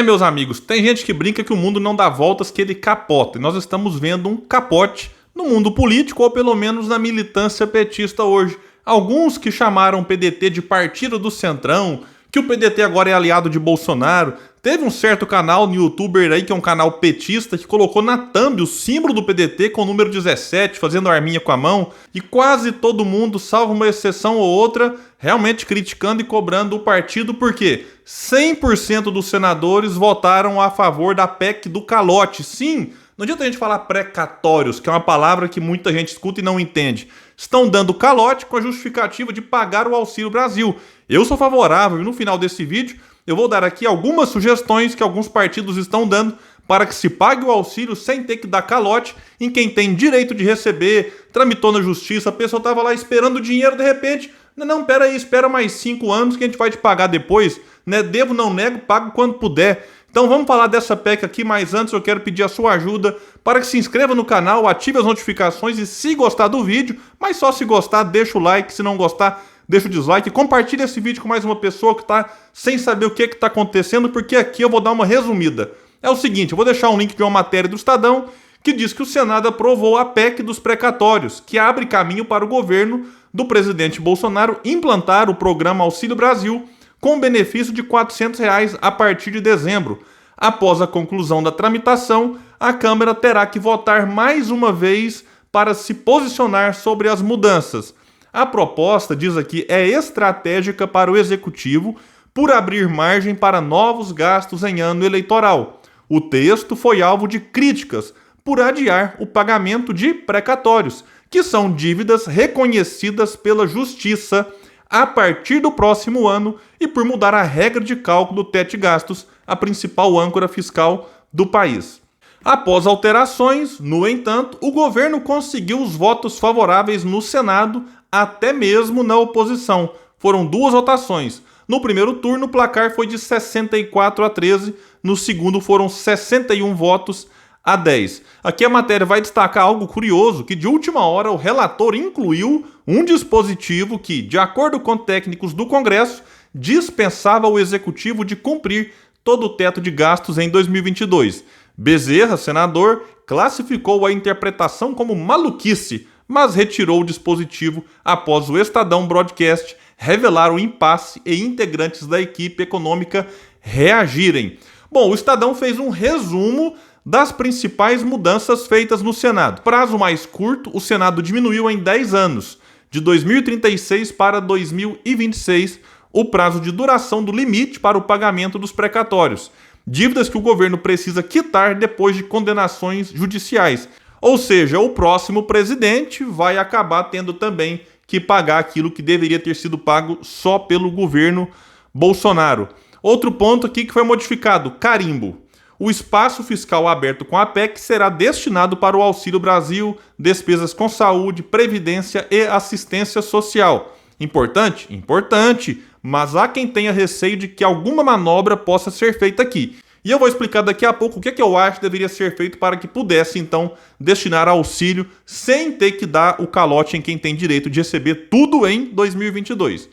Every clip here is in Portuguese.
Meus amigos, tem gente que brinca que o mundo não dá voltas, que ele capota. E nós estamos vendo um capote no mundo político, ou pelo menos na militância petista hoje. Alguns que chamaram o PDT de partido do Centrão, que o PDT agora é aliado de Bolsonaro. Teve um certo canal no YouTuber aí, que é um canal petista, que colocou na thumb o símbolo do PDT com o número 17, fazendo arminha com a mão. E quase todo mundo, salvo uma exceção ou outra, realmente criticando e cobrando o partido, porque 100% dos senadores votaram a favor da PEC do calote. Sim, não adianta a gente falar precatórios, que é uma palavra que muita gente escuta e não entende. Estão dando calote com a justificativa de pagar o Auxílio Brasil. Eu sou favorável e no final desse vídeo eu vou dar aqui algumas sugestões que alguns partidos estão dando para que se pague o auxílio sem ter que dar calote em quem tem direito de receber, tramitou na justiça, a pessoa estava lá esperando o dinheiro, de repente, não, pera aí, espera mais 5 anos que a gente vai te pagar depois, né? Devo, não nego, pago quando puder. Então vamos falar dessa PEC aqui, mas antes eu quero pedir a sua ajuda para que se inscreva no canal, ative as notificações e se gostar do vídeo, mas só se gostar, deixa o like, se não gostar, deixa o dislike, compartilha esse vídeo com mais uma pessoa que está sem saber o que está acontecendo, porque aqui eu vou dar uma resumida. É o seguinte, eu vou deixar um link de uma matéria do Estadão que diz que o Senado aprovou a PEC dos precatórios, que abre caminho para o governo do presidente Bolsonaro implantar o programa Auxílio Brasil com benefício de R$ 400 a partir de dezembro. Após a conclusão da tramitação, a Câmara terá que votar mais uma vez para se posicionar sobre as mudanças. A proposta, diz aqui, é estratégica para o Executivo por abrir margem para novos gastos em ano eleitoral. O texto foi alvo de críticas por adiar o pagamento de precatórios, que são dívidas reconhecidas pela Justiça a partir do próximo ano e por mudar a regra de cálculo do teto de gastos, a principal âncora fiscal do país. Após alterações, no entanto, o governo conseguiu os votos favoráveis no Senado, até mesmo na oposição. Foram 2 votações. No primeiro turno, o placar foi de 64 a 13, no segundo foram 61 votos a 10. Aqui a matéria vai destacar algo curioso, que de última hora o relator incluiu um dispositivo que, de acordo com técnicos do Congresso, dispensava o Executivo de cumprir todo o teto de gastos em 2022. Bezerra, senador, classificou a interpretação como maluquice, mas retirou o dispositivo após o Estadão Broadcast revelar o impasse e integrantes da equipe econômica reagirem. Bom, o Estadão fez um resumo das principais mudanças feitas no Senado. Prazo mais curto, o Senado diminuiu em 10 anos, de 2036 para 2026, o prazo de duração do limite para o pagamento dos precatórios, dívidas que o governo precisa quitar depois de condenações judiciais. Ou seja, o próximo presidente vai acabar tendo também que pagar aquilo que deveria ter sido pago só pelo governo Bolsonaro. Outro ponto aqui que foi modificado, carimbo. O espaço fiscal aberto com a PEC será destinado para o Auxílio Brasil, despesas com saúde, previdência e assistência social. Importante? Importante, mas há quem tenha receio de que alguma manobra possa ser feita aqui. E eu vou explicar daqui a pouco o que eu acho que deveria ser feito para que pudesse, então, destinar auxílio sem ter que dar o calote em quem tem direito de receber tudo em 2022.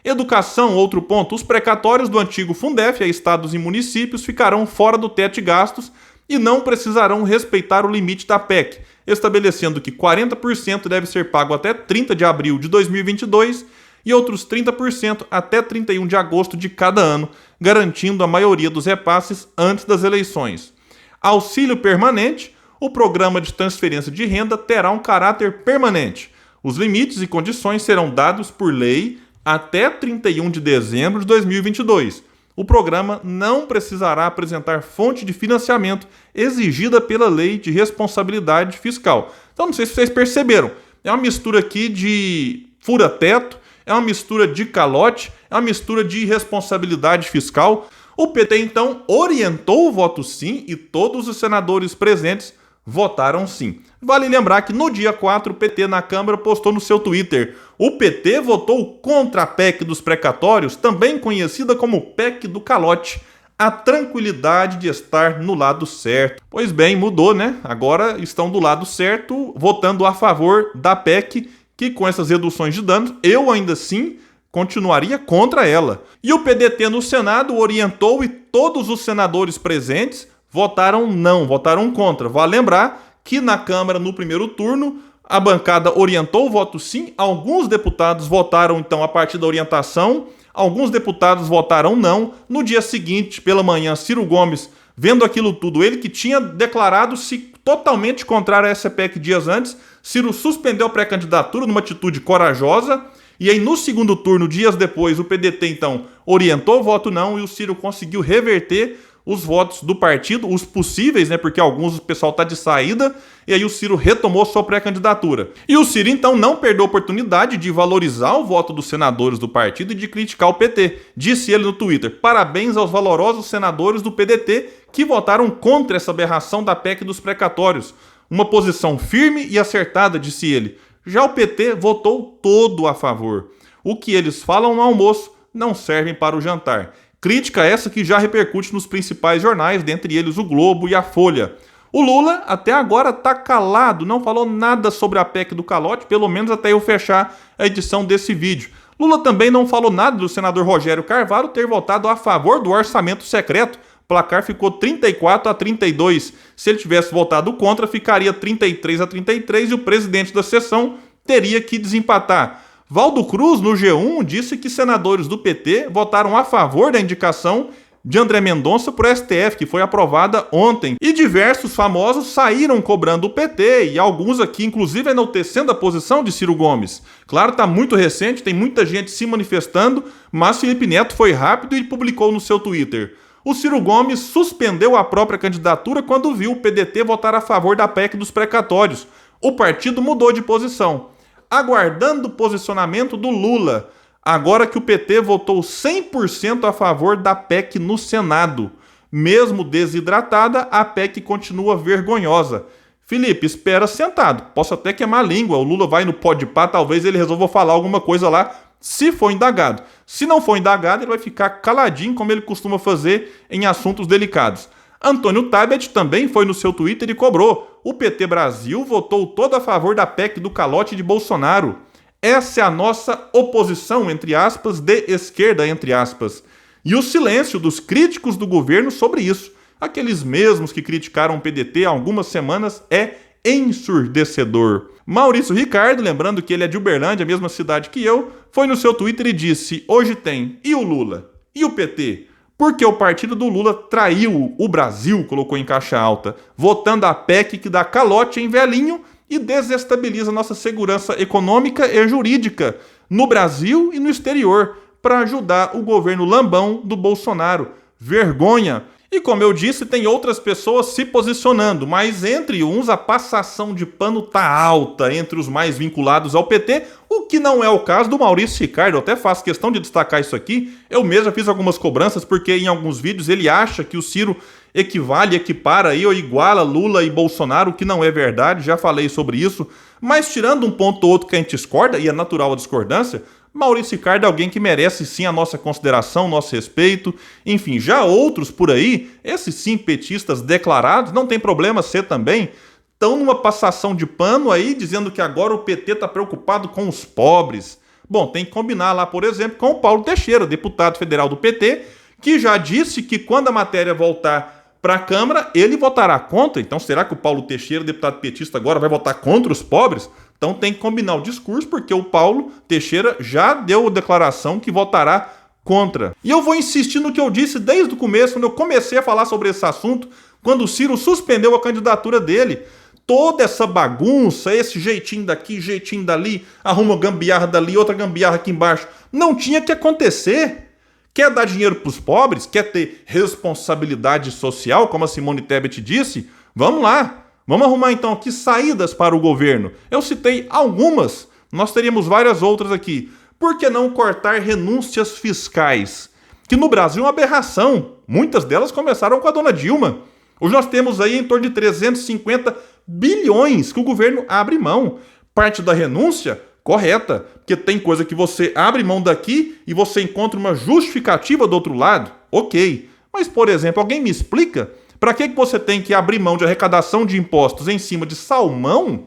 Educação, outro ponto. Os precatórios do antigo Fundef a estados e municípios ficarão fora do teto de gastos e não precisarão respeitar o limite da PEC, estabelecendo que 40% deve ser pago até 30 de abril de 2022 e outros 30% até 31 de agosto de cada ano, garantindo a maioria dos repasses antes das eleições. Auxílio permanente. O programa de transferência de renda terá um caráter permanente. Os limites e condições serão dados por lei até 31 de dezembro de 2022. O programa não precisará apresentar fonte de financiamento exigida pela Lei de Responsabilidade Fiscal. Então, não sei se vocês perceberam, é uma mistura aqui de fura-teto, é uma mistura de calote, é uma mistura de irresponsabilidade fiscal. O PT, então, orientou o voto sim e todos os senadores presentes votaram sim. Vale lembrar que no dia 4 o PT na Câmara postou no seu Twitter: o PT votou contra a PEC dos precatórios, também conhecida como PEC do calote. A tranquilidade de estar no lado certo. Pois bem, mudou, né? Agora estão do lado certo, votando a favor da PEC, que com essas reduções de danos, eu ainda assim continuaria contra ela. E o PDT no Senado orientou e todos os senadores presentes votaram não, votaram contra. Vale lembrar que na Câmara, no primeiro turno, a bancada orientou o voto sim, alguns deputados votaram então a partir da orientação, alguns deputados votaram não. No dia seguinte, pela manhã, Ciro Gomes, vendo aquilo tudo, ele que tinha declarado-se totalmente contrário a essa PEC dias antes, Ciro suspendeu a pré-candidatura numa atitude corajosa, e aí no segundo turno, dias depois, o PDT então orientou o voto não e o Ciro conseguiu reverter os votos do partido, os possíveis, né, porque alguns o pessoal tá de saída, e aí o Ciro retomou sua pré-candidatura. E o Ciro então não perdeu a oportunidade de valorizar o voto dos senadores do partido e de criticar o PT. Disse ele no Twitter: parabéns aos valorosos senadores do PDT que votaram contra essa aberração da PEC dos precatórios. Uma posição firme e acertada, disse ele. Já o PT votou todo a favor. O que eles falam no almoço não servem para o jantar. Crítica essa que já repercute nos principais jornais, dentre eles o Globo e a Folha. O Lula até agora está calado, não falou nada sobre a PEC do calote, pelo menos até eu fechar a edição desse vídeo. Lula também não falou nada do senador Rogério Carvalho ter votado a favor do orçamento secreto. O placar ficou 34-32. Se ele tivesse votado contra, ficaria 33-33 e o presidente da sessão teria que desempatar. Valdo Cruz, no G1, disse que senadores do PT votaram a favor da indicação de André Mendonça para o STF, que foi aprovada ontem. E diversos famosos saíram cobrando o PT, e alguns aqui, inclusive, enaltecendo a posição de Ciro Gomes. Claro, está muito recente, tem muita gente se manifestando, mas Felipe Neto foi rápido e publicou no seu Twitter: o Ciro Gomes suspendeu a própria candidatura quando viu o PDT votar a favor da PEC dos precatórios. O partido mudou de posição. Aguardando o posicionamento do Lula, agora que o PT votou 100% a favor da PEC no Senado. Mesmo desidratada, a PEC continua vergonhosa. Felipe, espera sentado. Posso até queimar a língua. O Lula vai no Podpah, talvez ele resolva falar alguma coisa lá, se for indagado. Se não for indagado, ele vai ficar caladinho, como ele costuma fazer em assuntos delicados. Antônio Tabet também foi no seu Twitter e cobrou: o PT Brasil votou todo a favor da PEC do calote de Bolsonaro. Essa é a nossa oposição, entre aspas, de esquerda, entre aspas. E o silêncio dos críticos do governo sobre isso, aqueles mesmos que criticaram o PDT há algumas semanas, é ensurdecedor. Maurício Ricardo, lembrando que ele é de Uberlândia, a mesma cidade que eu, foi no seu Twitter e disse: hoje tem e o Lula? E o PT? Porque o partido do Lula traiu o Brasil, colocou em caixa alta, votando a PEC que dá calote em velhinho e desestabiliza nossa segurança econômica e jurídica no Brasil e no exterior, para ajudar o governo lambão do Bolsonaro. Vergonha! E como eu disse, tem outras pessoas se posicionando, mas entre uns a passação de pano tá alta entre os mais vinculados ao PT, o que não é o caso do Maurício Ricardo. Eu até faço questão de destacar isso aqui. Eu mesmo já fiz algumas cobranças, porque em alguns vídeos ele acha que o Ciro equipara aí, ou iguala Lula e Bolsonaro, o que não é verdade, já falei sobre isso. Mas tirando um ponto ou outro que a gente discorda, e é natural a discordância, Maurício Ricardo é alguém que merece sim a nossa consideração, nosso respeito. Enfim, já outros por aí, esses sim petistas declarados, não tem problema ser também, estão numa passação de pano aí, dizendo que agora o PT está preocupado com os pobres. Bom, tem que combinar lá, por exemplo, com o Paulo Teixeira, deputado federal do PT, que já disse que quando a matéria voltar para a Câmara, ele votará contra. Então, será que o Paulo Teixeira, deputado petista, agora vai votar contra os pobres? Então tem que combinar o discurso, porque o Paulo Teixeira já deu declaração que votará contra. E eu vou insistir no que eu disse desde o começo, quando eu comecei a falar sobre esse assunto, quando o Ciro suspendeu a candidatura dele. Toda essa bagunça, esse jeitinho daqui, jeitinho dali, arruma gambiarra dali, outra gambiarra aqui embaixo, não tinha que acontecer. Quer dar dinheiro para os pobres? Quer ter responsabilidade social, como a Simone Tebet disse? Vamos lá. Vamos arrumar então aqui saídas para o governo. Eu citei algumas, nós teríamos várias outras aqui. Por que não cortar renúncias fiscais? Que no Brasil é uma aberração. Muitas delas começaram com a dona Dilma. Hoje nós temos aí em torno de 350 bilhões que o governo abre mão. Parte da renúncia, correta, porque tem coisa que você abre mão daqui e você encontra uma justificativa do outro lado. Ok. Mas, por exemplo, alguém me explica? Para que você tem que abrir mão de arrecadação de impostos em cima de salmão,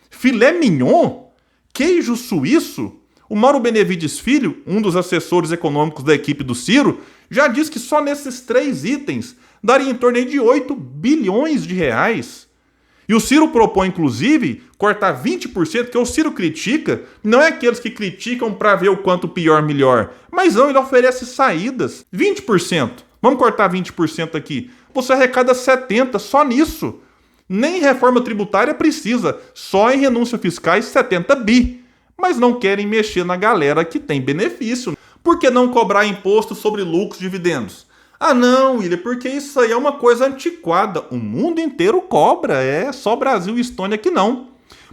filé mignon, queijo suíço, O Mauro Benevides Filho, um dos assessores econômicos da equipe do Ciro, já diz que só nesses 3 itens daria em torno aí de 8 bilhões de reais. E o Ciro propõe, inclusive, cortar 20%, que o Ciro critica, não é aqueles que criticam para ver o quanto pior, melhor, mas não, ele oferece saídas. 20%. Vamos cortar 20% aqui. Você arrecada 70% só nisso. Nem reforma tributária precisa, só em renúncia fiscais 70 bi. Mas não querem mexer na galera que tem benefício. Por que não cobrar imposto sobre lucros e dividendos? Ah não, William, porque isso aí é uma coisa antiquada. O mundo inteiro cobra, é só Brasil e Estônia que não.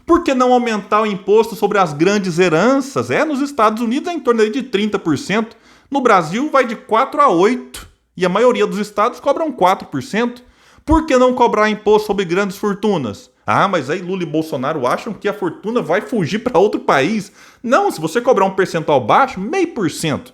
Por que não aumentar o imposto sobre as grandes heranças? Nos Estados Unidos é em torno de 30%. No Brasil vai de 4% a 8%. E a maioria dos estados cobram 4%. Por que não cobrar imposto sobre grandes fortunas? Ah, mas aí Lula e Bolsonaro acham que a fortuna vai fugir para outro país. Não, se você cobrar um percentual baixo, 0,5%.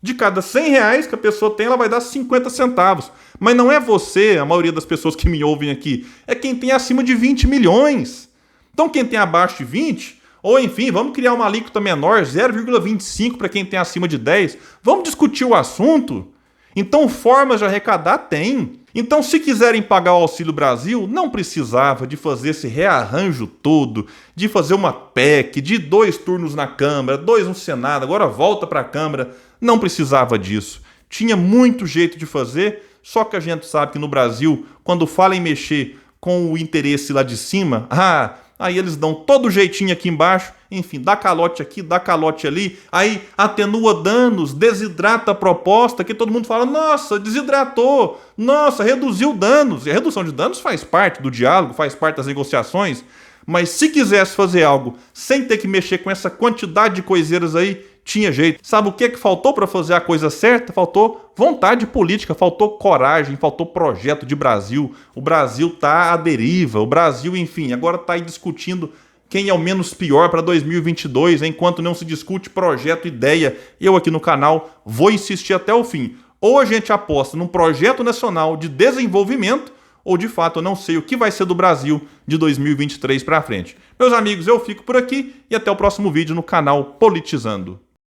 De cada R$100 que a pessoa tem, ela vai dar 50 centavos. Mas não é você, a maioria das pessoas que me ouvem aqui, é quem tem acima de 20 milhões. Então quem tem abaixo de 20, ou enfim, vamos criar uma alíquota menor, 0,25 para quem tem acima de 10. Vamos discutir o assunto? Então formas de arrecadar tem. Então se quiserem pagar o Auxílio Brasil, não precisava de fazer esse rearranjo todo, de fazer uma PEC, de 2 turnos na Câmara, 2 no Senado, agora volta para a Câmara. Não precisava disso. Tinha muito jeito de fazer, só que a gente sabe que no Brasil, quando fala em mexer com o interesse lá de cima, aí eles dão todo jeitinho aqui embaixo, enfim, dá calote aqui, dá calote ali, aí atenua danos, desidrata a proposta, que todo mundo fala, nossa, desidratou, nossa, reduziu danos. E a redução de danos faz parte do diálogo, faz parte das negociações, mas se quisesse fazer algo sem ter que mexer com essa quantidade de coiseiras aí, tinha jeito. Sabe o que faltou para fazer a coisa certa? Faltou vontade política, faltou coragem, faltou projeto de Brasil. O Brasil tá à deriva, o Brasil, enfim, agora tá aí discutindo quem é o menos pior para 2022, enquanto não se discute projeto, ideia. Eu aqui no canal vou insistir até o fim. Ou a gente aposta num projeto nacional de desenvolvimento, ou de fato eu não sei o que vai ser do Brasil de 2023 para frente. Meus amigos, eu fico por aqui e até o próximo vídeo no canal Politizando.